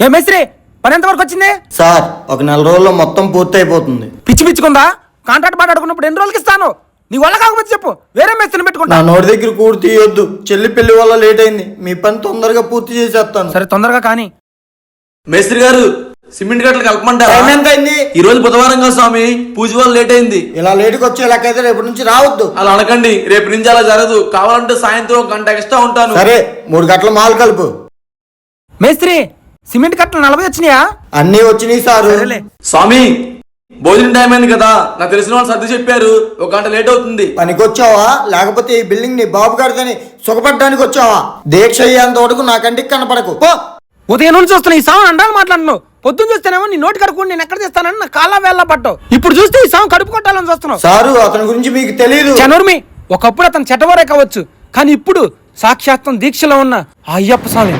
ఏ మేస్త్రి పని ఎంత వరకు వచ్చింది? సార్ ఒక 4 రోజుల్లో మొత్తం పూర్తి అయిపోతుంది. పిచ్చి పిచ్చుకుందా? కాంట్రాక్ట్ మాట్లాడుకున్నప్పుడు ఎన్ని రోజులకి ఇస్తాను? నీ వల్ల కాకపోతే చెప్పు, వేరే మేస్త్రిని పెట్టుకుంటా. నా నోటి దగ్గర కూడి తీయొద్దు. చెల్లి పెళ్లి వల్ల లేట్ అయింది. మీ పని తొందరగా పూర్తి చేసేస్తాను. సరే తొందరగా కానీ. మేస్త్రి గారు సిమెంట్ గట్టలు కలపమంటారా? టైం ఎంత అయింది? ఈ రోజు బుధవారం కదా స్వామి, పూజ వల్ల లేట్ అయింది. ఇలా లేటుకి వచ్చేలాకైతే రేపటి నుంచి రావద్దు. అలా అనకండి, రేపు నుంచి అలా జరగదు. కావాలంటే సాయంత్రం 1 గంట ఎక్స్ట్రా ఉంటాను. సరే 3 గంటల మాలు కలుపు. మేస్త్రి సిమెంట్ కట్టలు 40 వచ్చినాయా? అన్నీ వచ్చినాయి సారు. స్వామి భోజనం టైం అయింది కదా, నాకు తెలిసిన వాళ్ళు సర్ది చెప్పారు, 1 గంట లేట్ అవుతుంది. పనికొచ్చావా లేకపోతే ఈ బిల్డింగ్ నీ బాబు గారిదని సుఖపడ్డానికి వచ్చావా? దీక్ష అయ్యేంత వరకు నా కంటికి కనపడకు. ఉదయం నుంచి చూస్తున్నా ఈ సాగు అండాలు మాట్లాడును. పొద్దున్న చూస్తేనేమో నీ నోటి కడుక్కొని నేను ఎక్కడ తెస్తానని నా కాళ్ళ వేళ్ళ పట్టు. ఇప్పుడు చూస్తే ఈ సాగు కడుపు కొట్టాలని చూస్తున్నావు. సారు అతని గురించి మీకు తెలియదు. చనుర్మి, ఒకప్పుడు అతను చెట్టవరే కావచ్చు, కానీ ఇప్పుడు సాక్షాత్తం దీక్షలో ఉన్న ఆ అయ్యప్ప స్వామి